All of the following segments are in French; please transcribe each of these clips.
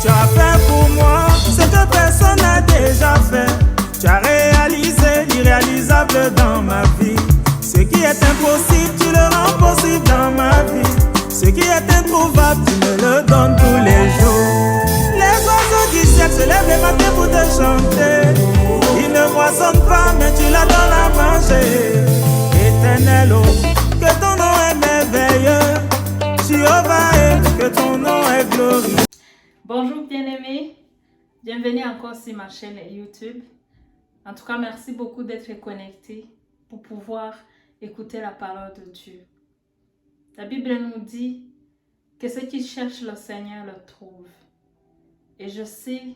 Tu as fait pour moi ce que personne n'a déjà fait. Tu as réalisé l'irréalisable dans ma vie. Ce qui est impossible, tu le rends possible dans ma vie. Ce qui est introuvable, tu me le donnes tous les jours. Les oiseaux du ciel se lèvent le matin pour te chanter. Ils ne moissonnent pas, mais tu leur donnes à manger. Éternel, oh, que ton nom est merveilleux. Jéhovah, que ton nom est glorieux. Bonjour bien-aimés, bienvenue encore sur ma chaîne YouTube. En tout cas, merci beaucoup d'être connectés pour pouvoir écouter la parole de Dieu. La Bible nous dit que ceux qui cherchent le Seigneur le trouvent. Et je sais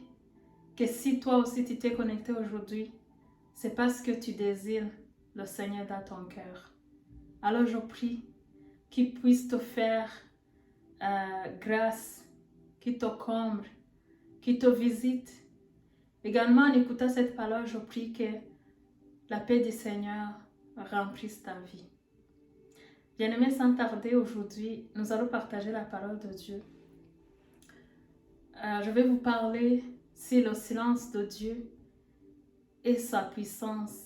que si toi aussi tu t'es connecté aujourd'hui, c'est parce que tu désires le Seigneur dans ton cœur. Alors je prie qu'il puisse te faire grâce, qu'il te comble, qu'il te visite. Également, en écoutant cette parole, je prie que la paix du Seigneur remplisse ta vie. Bien-aimés, sans tarder, aujourd'hui, nous allons partager la parole de Dieu. Je vais vous parler sur le silence de Dieu et sa puissance,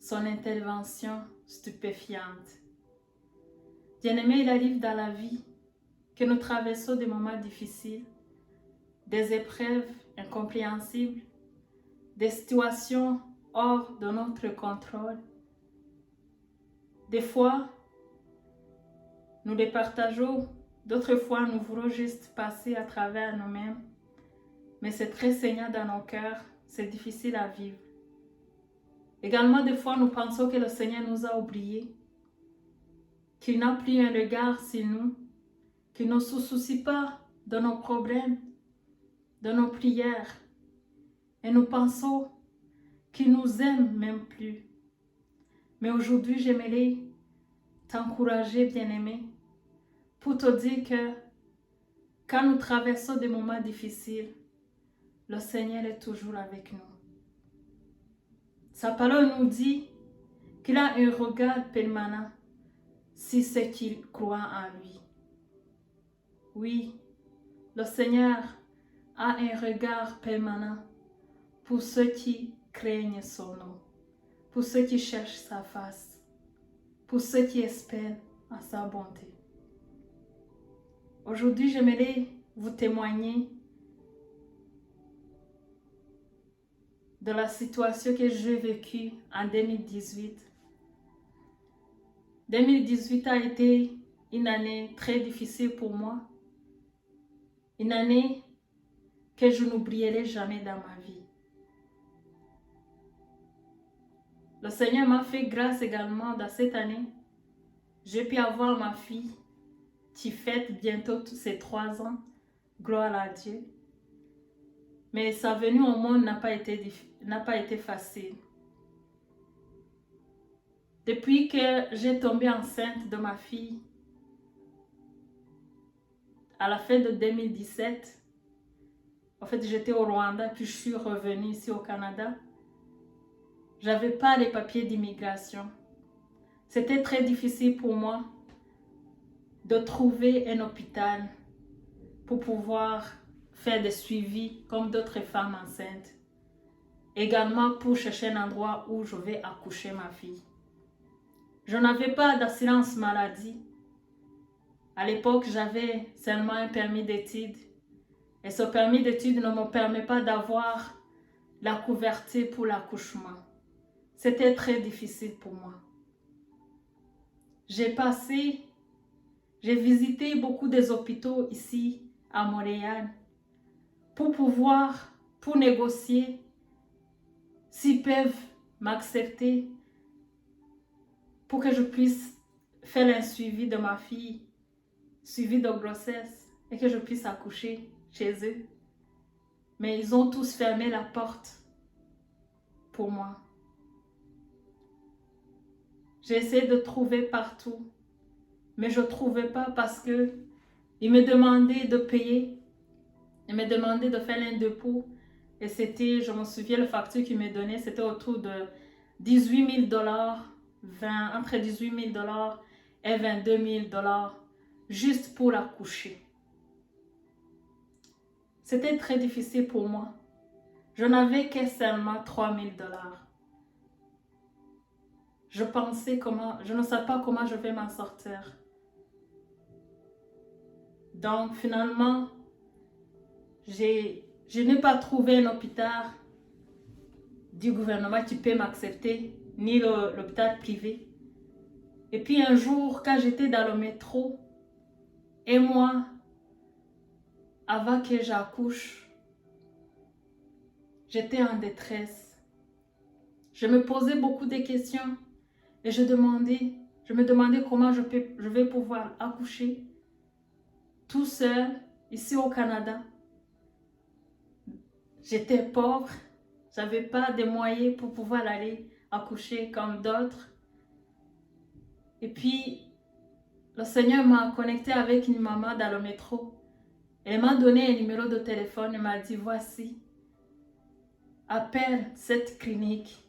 son intervention stupéfiante. Bien-aimés, il arrive dans la vie que nous traversons des moments difficiles, des épreuves incompréhensibles, des situations hors de notre contrôle. Des fois, nous les partageons, d'autres fois, nous voulons juste passer à travers nous-mêmes. Mais c'est très saignant dans nos cœurs, c'est difficile à vivre. Également, des fois, nous pensons que le Seigneur nous a oubliés, qu'il n'a plus un regard sur nous, qu'il ne se soucie pas de nos problèmes, de nos prières. Et nous pensons qu'il nous aime même plus. Mais aujourd'hui, j'aimerais t'encourager, bien-aimé, pour te dire que quand nous traversons des moments difficiles, le Seigneur est toujours avec nous. Sa parole nous dit qu'il a un regard permanent sur ceux qui croient en lui. Oui, le Seigneur a un regard permanent pour ceux qui craignent son nom, pour ceux qui cherchent sa face, pour ceux qui espèrent à sa bonté. Aujourd'hui, j'aimerais vous témoigner de la situation que j'ai vécue en 2018. 2018 a été une année très difficile pour moi, une année que je n'oublierai jamais dans ma vie. Le Seigneur m'a fait grâce également dans cette année. J'ai pu avoir ma fille qui fête bientôt ses 3 ans. Gloire à Dieu. Mais sa venue au monde n'a pas été facile. Depuis que j'ai tombé enceinte de ma fille, à la fin de 2017, en fait, j'étais au Rwanda, puis je suis revenue ici au Canada. Je n'avais pas les papiers d'immigration. C'était très difficile pour moi de trouver un hôpital pour pouvoir faire des suivis comme d'autres femmes enceintes. Également pour chercher un endroit où je vais accoucher ma fille. Je n'avais pas d'assurance maladie. À l'époque, j'avais seulement un permis d'études. Et ce permis d'études ne me permet pas d'avoir la couverture pour l'accouchement. C'était très difficile pour moi. J'ai visité beaucoup des hôpitaux ici à Montréal pour négocier s'ils peuvent m'accepter pour que je puisse faire un suivi de ma fille, suivi de grossesse et que je puisse accoucher chez eux. Mais ils ont tous fermé la porte pour moi. J'ai essayé de trouver partout, mais je ne trouvais pas parce que ils me demandaient de payer, ils me demandaient de faire un dépôt. Et c'était, je me souviens, le facture qu'ils me donnaient, c'était autour de 18 000 $, entre 18 000 $ et 22 000 $, juste pour accoucher. C'était très difficile pour moi. Je n'avais que seulement 3000 $. Je ne savais pas comment je vais m'en sortir. Donc finalement, je n'ai pas trouvé un hôpital du gouvernement qui peut m'accepter, ni l'hôpital privé. Et puis un jour, quand j'étais dans le métro, et moi, avant que j'accouche, j'étais en détresse. Je me posais beaucoup de questions et je me demandais comment je vais pouvoir accoucher tout seul ici au Canada. J'étais pauvre, j'avais pas de moyens pour pouvoir aller accoucher comme d'autres. Et puis, le Seigneur m'a connecté avec une maman dans le métro. Elle m'a donné un numéro de téléphone et m'a dit, voici, appelle cette clinique.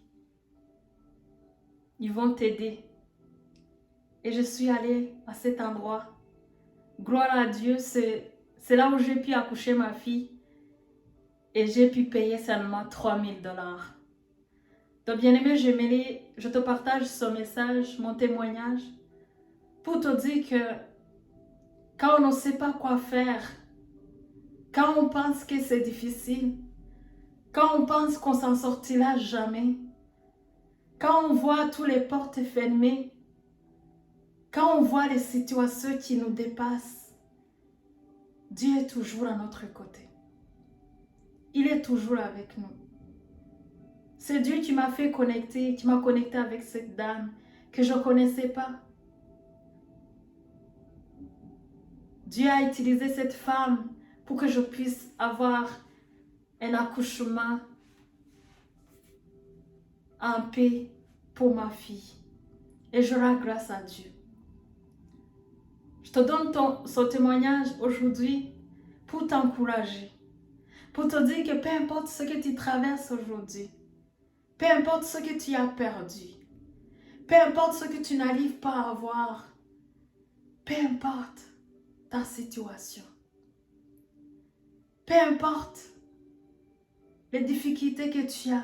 Ils vont t'aider. Et je suis allée à cet endroit. Gloire à Dieu, c'est là où j'ai pu accoucher ma fille. Et j'ai pu payer seulement 3000 $. Donc bien aimé, je te partage ce message, mon témoignage, pour te dire que quand on ne sait pas quoi faire, quand on pense que c'est difficile, quand on pense qu'on s'en sortira jamais, quand on voit toutes les portes fermées, quand on voit les situations qui nous dépassent, Dieu est toujours à notre côté. Il est toujours avec nous. C'est Dieu qui m'a connecté avec cette dame que je ne connaissais pas. Dieu a utilisé cette femme pour que je puisse avoir un accouchement en paix pour ma fille. Et je rends grâce à Dieu. Je te donne ce témoignage aujourd'hui pour t'encourager. Pour te dire que peu importe ce que tu traverses aujourd'hui, peu importe ce que tu as perdu, peu importe ce que tu n'arrives pas à avoir, peu importe ta situation, peu importe les difficultés que tu as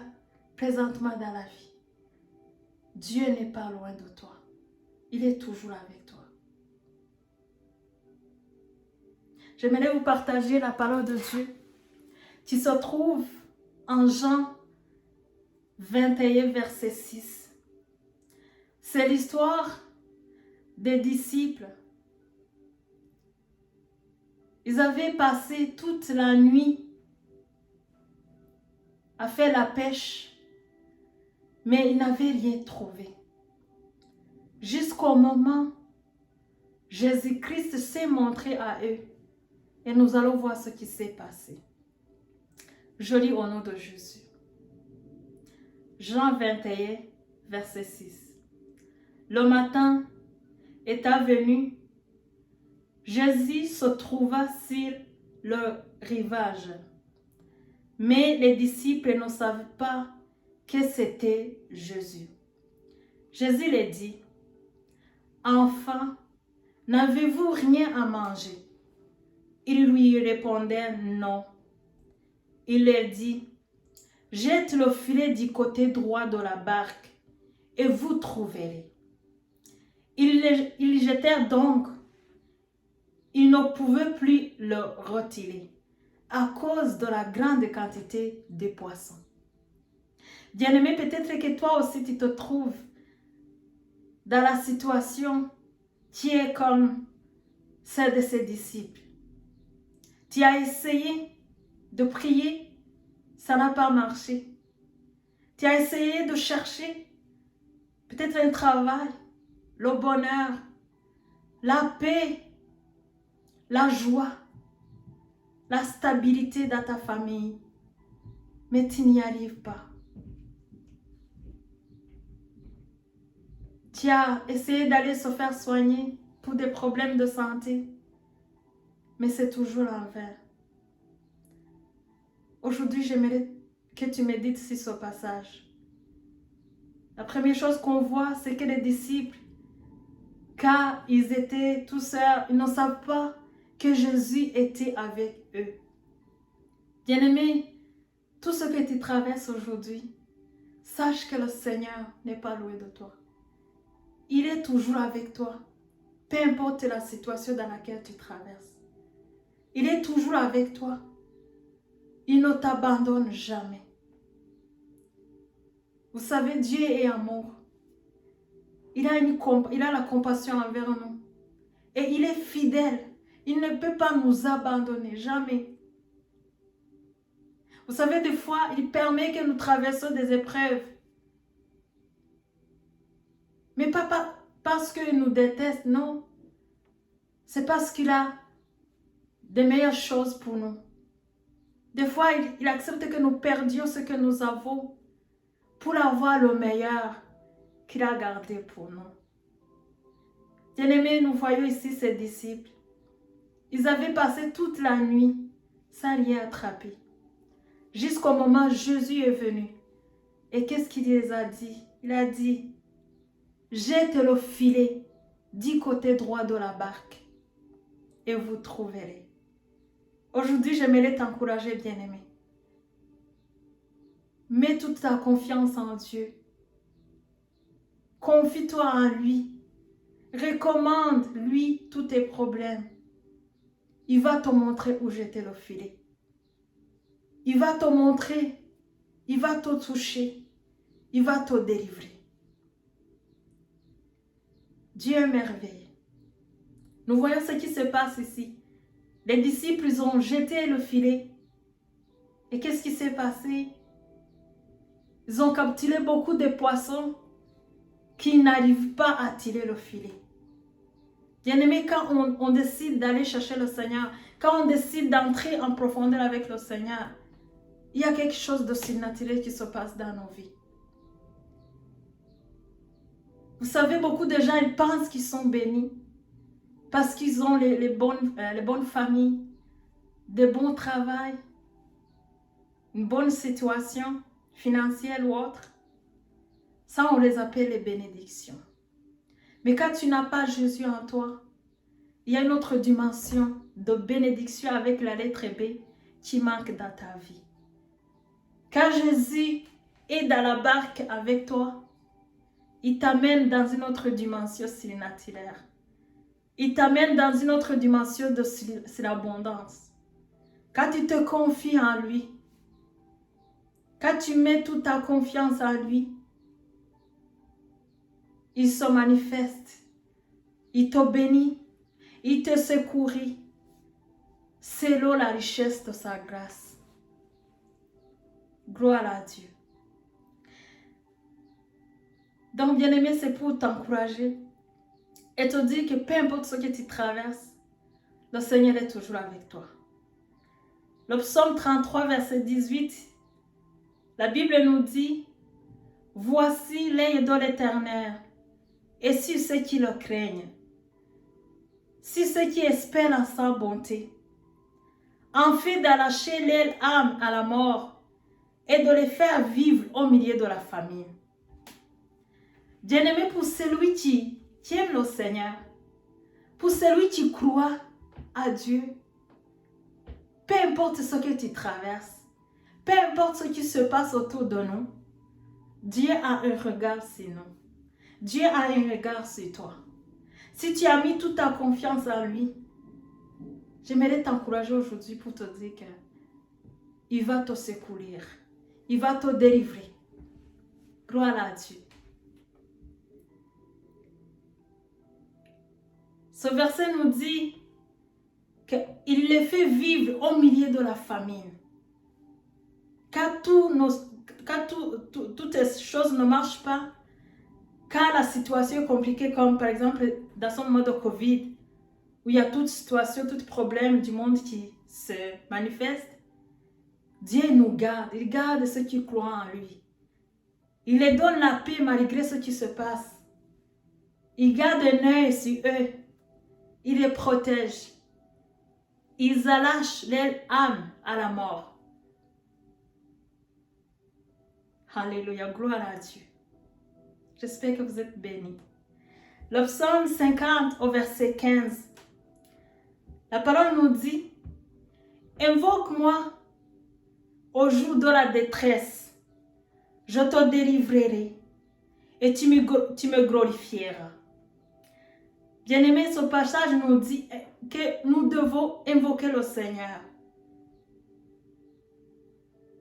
présentement dans la vie, Dieu n'est pas loin de toi. Il est toujours avec toi. J'aimerais vous partager la parole de Dieu qui se trouve en Jean 21, verset 6. C'est l'histoire des disciples. Ils avaient passé toute la nuit à faire la pêche, mais ils n'avaient rien trouvé. Jusqu'au moment où Jésus-Christ s'est montré à eux. Et nous allons voir ce qui s'est passé. Je lis au nom de Jésus. Jean 21, verset 6. Le matin étant venu, Jésus se trouva sur le rivage. Mais les disciples ne savaient pas que c'était Jésus. Jésus les dit, « Enfants, n'avez-vous rien à manger? » Ils lui répondaient non. Il leur dit, « Jette le filet du côté droit de la barque et vous trouverez. » Ils jetèrent donc. Ils ne pouvaient plus le retirer à cause de la grande quantité de poissons. Bien-aimé, peut-être que toi aussi tu te trouves dans la situation qui est comme celle de ses disciples. Tu as essayé de prier, ça n'a pas marché. Tu as essayé de chercher peut-être un travail, le bonheur, la paix, la joie, la stabilité dans ta famille, mais tu n'y arrives pas. Tu as essayé d'aller se faire soigner pour des problèmes de santé, mais c'est toujours en vain. Aujourd'hui, j'aimerais que tu médites sur ce passage. La première chose qu'on voit, c'est que les disciples, car ils étaient tout seuls, ils ne savent pas que Jésus était avec eux. Bien-aimé, tout ce que tu traverses aujourd'hui, sache que le Seigneur n'est pas loin de toi. Il est toujours avec toi, peu importe la situation dans laquelle tu traverses. Il est toujours avec toi. Il ne t'abandonne jamais. Vous savez, Dieu est amour. Il a la compassion envers nous. Et il est fidèle. Il ne peut pas nous abandonner, jamais. Vous savez, des fois, il permet que nous traversions des épreuves. Mais pas parce qu'il nous déteste, non. C'est parce qu'il a des meilleures choses pour nous. Des fois, il accepte que nous perdions ce que nous avons pour avoir le meilleur qu'il a gardé pour nous. Bien-aimés, nous voyons ici ses disciples. Ils avaient passé toute la nuit sans rien attraper. Jusqu'au moment où Jésus est venu. Et qu'est-ce qu'il les a dit? Il a dit, jette le filet du côté droit de la barque et vous trouverez. Aujourd'hui, j'aimerais t'encourager, bien-aimé. Mets toute ta confiance en Dieu. Confie-toi en lui. Recommande-lui tous tes problèmes. Il va te montrer où jeter le filet. Il va te montrer. Il va te toucher. Il va te délivrer. Dieu est merveilleux. Nous voyons ce qui se passe ici. Les disciples, ils ont jeté le filet. Et qu'est-ce qui s'est passé? Ils ont capturé beaucoup de poissons qui n'arrivent pas à tirer le filet. Bien-aimé, quand on décide d'aller chercher le Seigneur, quand on décide d'entrer en profondeur avec le Seigneur, il y a quelque chose de surnaturel qui se passe dans nos vies. Vous savez, beaucoup de gens, ils pensent qu'ils sont bénis parce qu'ils ont les bonnes familles, de bons travail, une bonne situation financière ou autre. Ça, on les appelle les bénédictions. Mais quand tu n'as pas Jésus en toi, il y a une autre dimension de bénédiction avec la lettre B qui manque dans ta vie. Quand Jésus est dans la barque avec toi, il t'amène dans une autre dimension surnaturelle. Il t'amène dans une autre dimension de l'abondance. Quand tu te confies en lui, quand tu mets toute ta confiance en lui, il se manifeste, il te bénit, il te secourit, selon la richesse de sa grâce. Gloire à Dieu. Donc, bien-aimé, c'est pour t'encourager et te dire que peu importe ce que tu traverses, le Seigneur est toujours avec toi. Le psaume 33, verset 18, la Bible nous dit, « Voici l'œil de l'Éternel, et sur ceux qui le craignent, sur ceux qui espèrent en sa bonté, en fait d'arracher leur âme à la mort et de les faire vivre au milieu de la famine. » Bien-aimé, pour celui qui aime le Seigneur, pour celui qui croit à Dieu, peu importe ce que tu traverses, peu importe ce qui se passe autour de nous, Dieu a un regard sur nous. Dieu a un regard sur toi. Si tu as mis toute ta confiance en lui, j'aimerais t'encourager aujourd'hui pour te dire qu'il va te secourir. Il va te délivrer. Gloire à Dieu. Ce verset nous dit qu'il les fait vivre au milieu de la famine. Quand toutes ces choses ne marchent pas, quand la situation est compliquée, comme par exemple dans ce moment de Covid, où il y a toute situation, tout problème du monde qui se manifeste, Dieu nous garde, il garde ceux qui croient en lui. Il les donne la paix malgré ce qui se passe. Il garde un œil sur eux. Il les protège. Ils arrachent leur âme à la mort. Alléluia, gloire à Dieu. J'espère que vous êtes bénis. Le psaume 50 au verset 15. La parole nous dit, « Invoque-moi Au jour de la détresse, je te délivrerai et tu me glorifieras. Bien-aimé, ce passage nous dit que nous devons invoquer le Seigneur.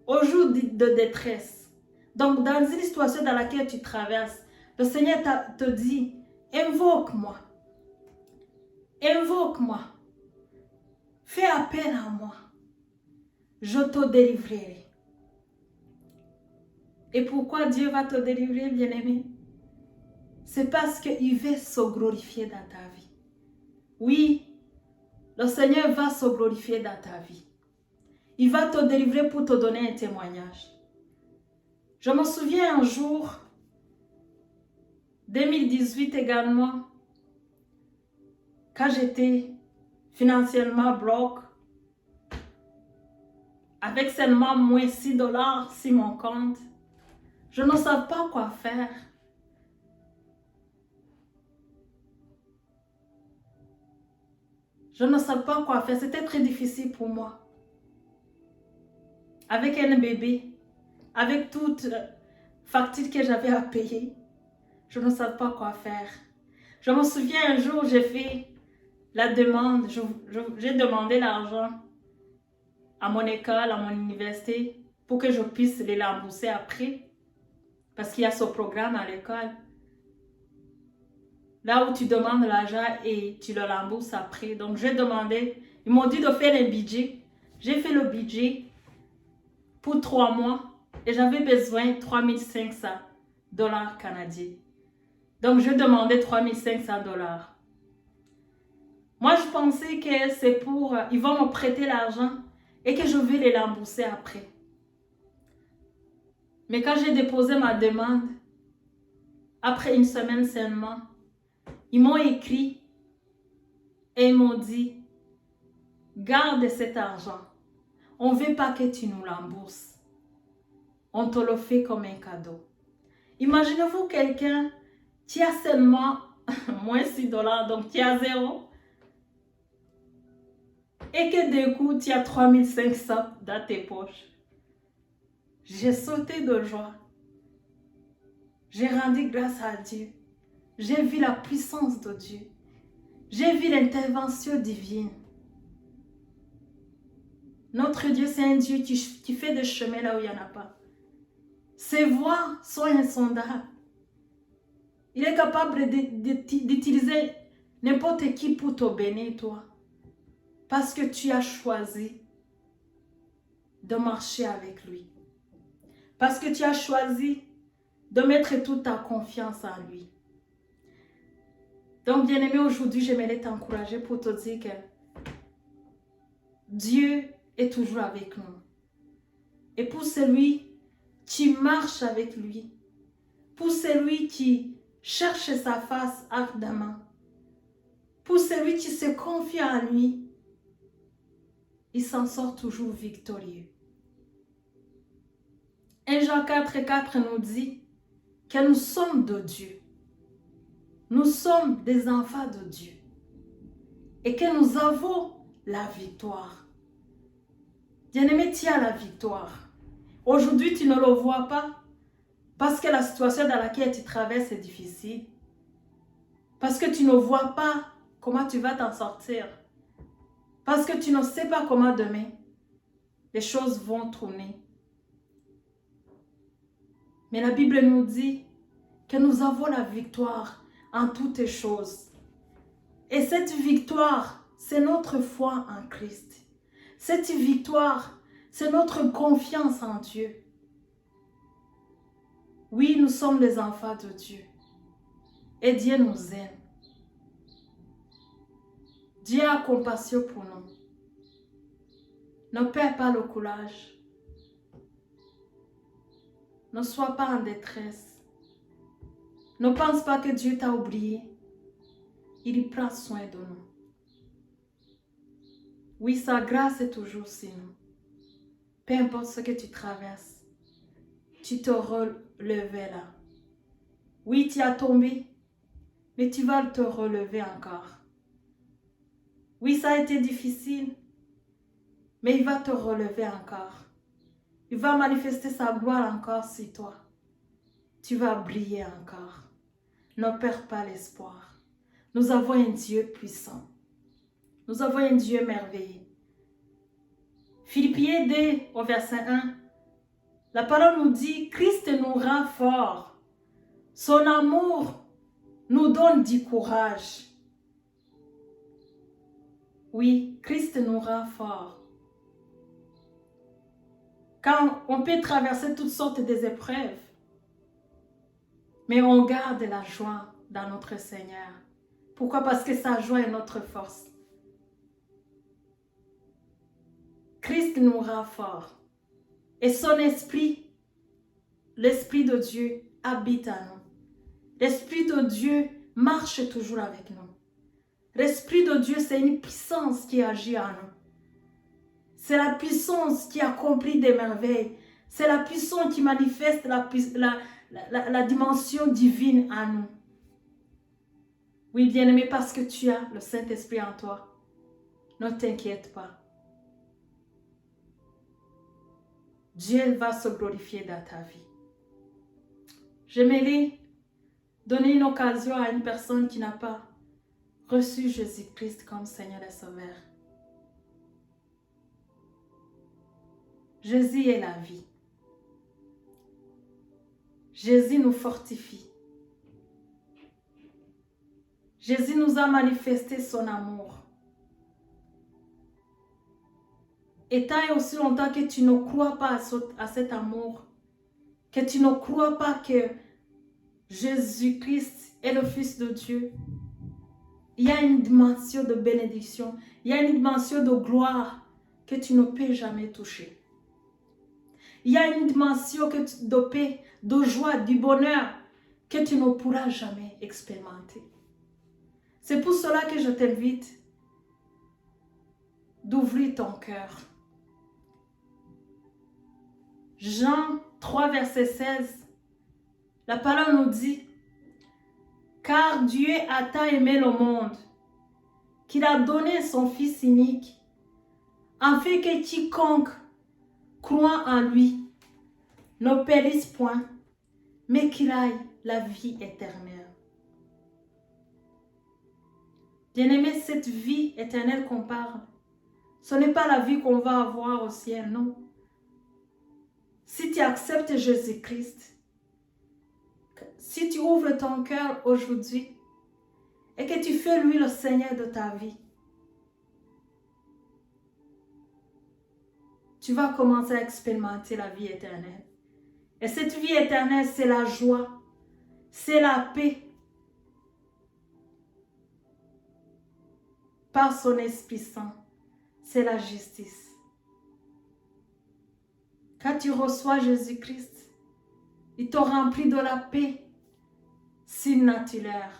Au jour de détresse, donc dans une situation dans laquelle tu traverses, le Seigneur te dit, invoque-moi. Invoque-moi. Fais appel à moi. Je te délivrerai. Et pourquoi Dieu va te délivrer, bien-aimé? C'est parce qu'il veut se glorifier dans ta vie. Oui, le Seigneur va se glorifier dans ta vie. Il va te délivrer pour te donner un témoignage. Je me souviens un jour, 2018 également, quand j'étais financièrement bloquée, avec seulement moins $6 sur mon compte, je ne savais pas quoi faire. Je ne savais pas quoi faire, c'était très difficile pour moi. Avec un bébé, avec toute facture que j'avais à payer, je ne savais pas quoi faire. Je me souviens un jour, j'ai fait la demande, j'ai demandé l'argent à mon école, à mon université, pour que je puisse les rembourser après. Parce qu'il y a ce programme à l'école. Là où tu demandes l'argent et tu le rembourses après. Donc j'ai demandé, ils m'ont dit de faire un budget. J'ai fait le budget pour 3 mois et j'avais besoin de 3500 $ canadiens. Donc je demandais 3500 $. Moi je pensais que c'est pour, ils vont me prêter l'argent et que je vais les rembourser après. Mais quand j'ai déposé ma demande, après une semaine seulement, ils m'ont écrit et ils m'ont dit, garde cet argent. On ne veut pas que tu nous rembourses. On te le fait comme un cadeau. Imaginez-vous quelqu'un qui a seulement moins $6, donc tu as 0. Et que d'un coup, tu as 3500 dans tes poches. J'ai sauté de joie. J'ai rendu grâce à Dieu. J'ai vu la puissance de Dieu. J'ai vu l'intervention divine. Notre Dieu, c'est un Dieu qui fait des chemins là où il n'y en a pas. Ses voies sont insondables. Il est capable d'utiliser n'importe qui pour te bénir, toi. Parce que tu as choisi de marcher avec lui. Parce que tu as choisi de mettre toute ta confiance en lui. Donc, bien-aimé, aujourd'hui, j'aimerais t'encourager pour te dire que Dieu est toujours avec nous. Et pour celui qui marche avec lui, pour celui qui cherche sa face ardemment, pour celui qui se confie en lui, il s'en sort toujours victorieux. 1 Jean 4,4 nous dit que nous sommes de Dieu. Nous sommes des enfants de Dieu. Et que nous avons la victoire. Bien-aimé, tu as la victoire. Aujourd'hui, tu ne le vois pas parce que la situation dans laquelle tu traverses est difficile. Parce que tu ne vois pas comment tu vas t'en sortir. Parce que tu ne sais pas comment demain les choses vont tourner. Mais la Bible nous dit que nous avons la victoire en toutes choses. Et cette victoire, c'est notre foi en Christ. Cette victoire, c'est notre confiance en Dieu. Oui, nous sommes des enfants de Dieu. Et Dieu nous aime. Dieu a compassion pour nous. Ne perds pas le courage. Ne sois pas en détresse. Ne pense pas que Dieu t'a oublié. Il prend soin de nous. Oui, sa grâce est toujours sur nous. Peu importe ce que tu traverses, tu te releveras. Oui, tu as tombé, mais tu vas te relever encore. Oui, ça a été difficile, mais il va te relever encore. Il va manifester sa gloire encore sur toi. Tu vas briller encore. Ne perds pas l'espoir. Nous avons un Dieu puissant. Nous avons un Dieu merveilleux. Philippiens 2, au verset 1, la parole nous dit, Christ nous rend forts. Son amour nous donne du courage. Oui, Christ nous rend forts. Quand on peut traverser toutes sortes d'épreuves, mais on garde la joie dans notre Seigneur. Pourquoi? Parce que sa joie est notre force. Christ nous rend forts. Et son esprit, l'Esprit de Dieu, habite en nous. L'Esprit de Dieu marche toujours avec nous. L'Esprit de Dieu, c'est une puissance qui agit en nous. C'est la puissance qui accomplit des merveilles. C'est la puissance qui manifeste la dimension divine en nous. Oui, bien-aimé, parce que tu as le Saint-Esprit en toi, ne t'inquiète pas. Dieu va se glorifier dans ta vie. J'aimerais donner une occasion à une personne qui n'a pas reçu Jésus-Christ comme Seigneur et Sauveur. Jésus est la vie. Jésus nous fortifie. Jésus nous a manifesté son amour. Et tant et aussi longtemps que tu ne crois pas à cet amour, que tu ne crois pas que Jésus-Christ est le Fils de Dieu, il y a une dimension de bénédiction, il y a une dimension de gloire que tu ne peux jamais toucher. Il y a une dimension de paix, de joie, du bonheur que tu ne pourras jamais expérimenter. C'est pour cela que je t'invite d'ouvrir ton cœur. Jean 3, verset 16, la parole nous dit, « Car Dieu a tant aimé le monde, qu'il a donné son Fils unique, afin que quiconque croit en lui ne périsse point, mais qu'il aille la vie éternelle. » Bien-aimé, cette vie éternelle qu'on parle, ce n'est pas la vie qu'on va avoir au ciel, non. Si tu acceptes Jésus-Christ, si tu ouvres ton cœur aujourd'hui et que tu fais lui le Seigneur de ta vie, tu vas commencer à expérimenter la vie éternelle. Et cette vie éternelle, c'est la joie, c'est la paix. Par son Esprit Saint, c'est la justice. Quand tu reçois Jésus-Christ, il te remplit de la paix surnaturelle.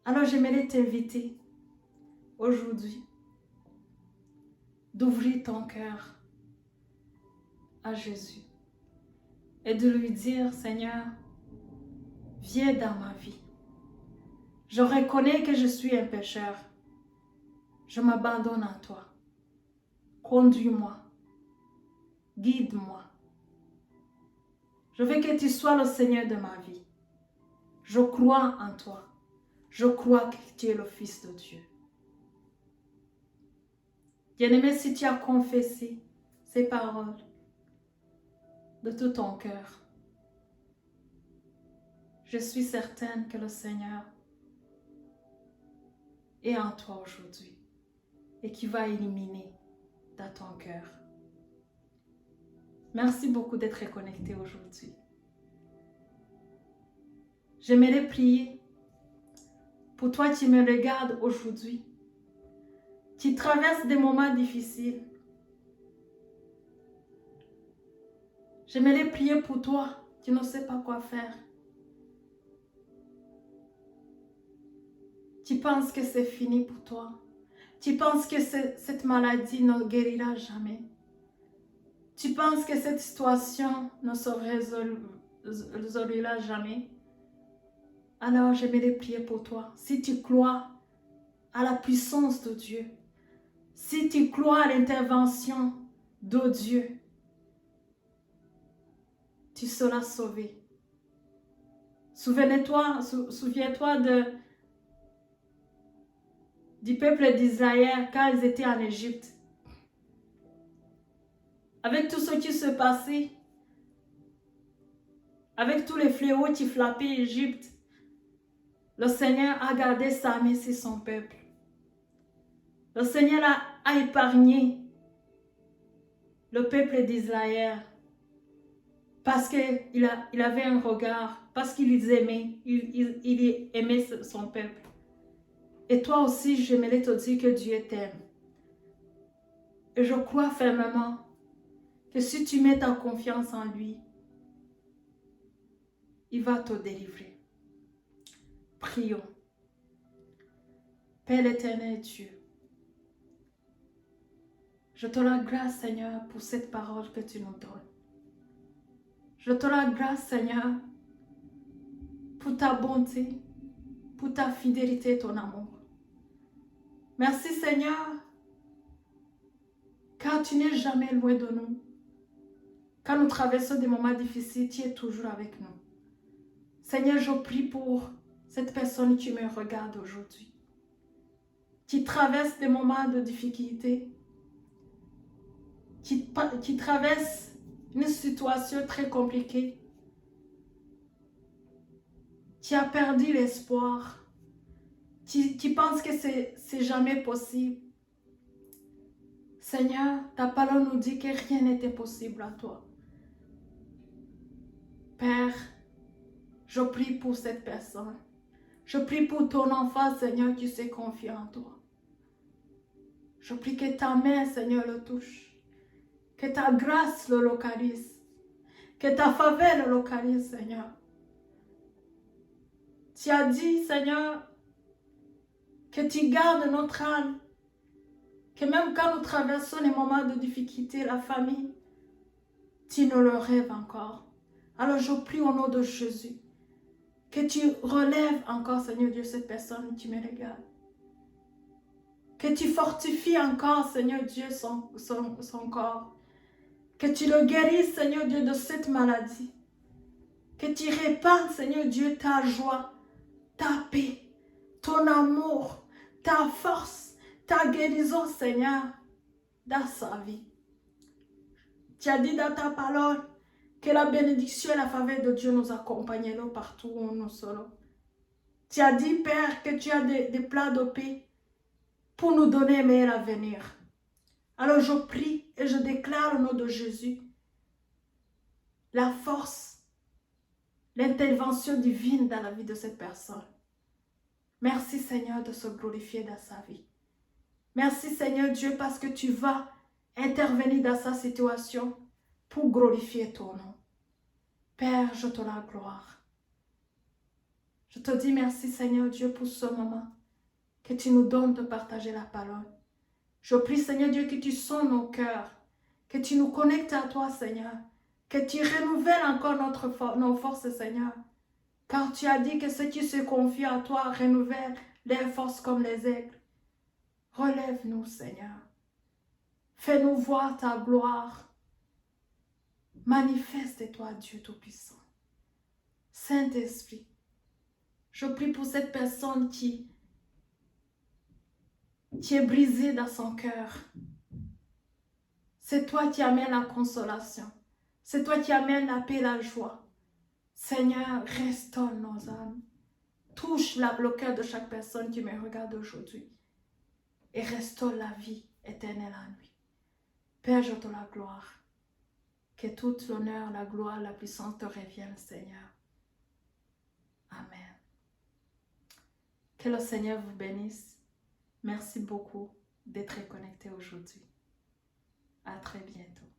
Alors j'aimerais t'inviter aujourd'hui d'ouvrir ton cœur à Jésus et de lui dire, Seigneur, viens dans ma vie. Je reconnais que je suis un pécheur. Je m'abandonne à toi. Conduis-moi. Guide-moi. Je veux que tu sois le Seigneur de ma vie. Je crois en toi. Je crois que tu es le Fils de Dieu. Bien-aimé, si tu as confessé ces paroles de tout ton cœur, je suis certaine que le Seigneur est en toi aujourd'hui et qui va éliminer dans ton cœur. Merci beaucoup d'être connecté aujourd'hui. J'aimerais prier pour toi qui me regardes aujourd'hui, qui traverse des moments difficiles. J'aimerais prier pour toi qui ne sais pas quoi faire. Tu penses que c'est fini pour toi. Tu penses que cette maladie ne guérira jamais. Tu penses que cette situation ne se résolvera jamais. Alors j'aimerais prier pour toi. Si tu crois à la puissance de Dieu, si tu crois à l'intervention d'odieux, tu seras sauvé. Souviens-toi du peuple d'Israël quand ils étaient en Égypte. Avec tout ce qui se passait, avec tous les fléaux qui frappaient l'Égypte, le Seigneur a gardé sa main sur son peuple. Le Seigneur a épargné le peuple d'Israël parce qu'il avait un regard, parce qu'il les aimait, il aimait son peuple. Et toi aussi, j'aimerais te dire que Dieu t'aime. Et je crois fermement que si tu mets ta confiance en lui, il va te délivrer. Prions. Père éternel Dieu, je te rends grâce, Seigneur, pour cette parole que tu nous donnes. Je te rends grâce, Seigneur, pour ta bonté, pour ta fidélité, ton amour. Merci, Seigneur, car tu n'es jamais loin de nous. Quand nous traversons des moments difficiles, tu es toujours avec nous. Seigneur, je prie pour cette personne qui me regarde aujourd'hui, qui traverse des moments de difficulté, qui traverse une situation très compliquée, qui a perdu l'espoir, qui pense que c'est jamais possible. Seigneur, ta parole nous dit que rien n'est impossible à toi. Père, je prie pour cette personne. Je prie pour ton enfant, Seigneur, qui se confie en toi. Je prie que ta main, Seigneur, le touche. Que ta grâce le localise. Que ta faveur le localise, Seigneur. Tu as dit, Seigneur, que tu gardes notre âme. Que même quand nous traversons les moments de difficulté, la famille, tu nous le rêves encore. Alors je prie au nom de Jésus que tu relèves encore, Seigneur Dieu, cette personne qui me regarde. Que tu fortifies encore, Seigneur Dieu, son corps. Que tu le guérisses, Seigneur Dieu, de cette maladie. Que tu répandes, Seigneur Dieu, ta joie, ta paix, ton amour, ta force, ta guérison, Seigneur, dans sa vie. Tu as dit dans ta parole que la bénédiction et la faveur de Dieu nous accompagneront partout où nous serons. Tu as dit, Père, que tu as des plans de paix pour nous donner un meilleur avenir. Alors je prie et je déclare au nom de Jésus la force, l'intervention divine dans la vie de cette personne. Merci Seigneur de se glorifier dans sa vie. Merci Seigneur Dieu parce que tu vas intervenir dans sa situation pour glorifier ton nom. Père, je te rends gloire. Je te dis merci Seigneur Dieu pour ce moment que tu nous donnes de partager la parole. Je prie Seigneur Dieu que tu sonnes nos cœurs, que tu nous connectes à toi Seigneur, que tu renouvelles encore nos forces Seigneur. Car tu as dit que ceux qui se confient à toi renouvellent leurs forces comme les aigles. Relève-nous Seigneur. Fais-nous voir ta gloire. Manifeste-toi Dieu Tout-Puissant. Saint-Esprit, je prie pour cette personne qui est brisée dans son cœur. C'est toi qui amènes la consolation. C'est toi qui amènes la paix et la joie. Seigneur, restaure nos âmes. Touche le cœur de chaque personne qui me regarde aujourd'hui. Et restaure la vie éternelle en lui. Père, je te la gloire. Que toute l'honneur, la gloire, la puissance te reviennent, Seigneur. Amen. Que le Seigneur vous bénisse. Merci beaucoup d'être connecté aujourd'hui. À très bientôt.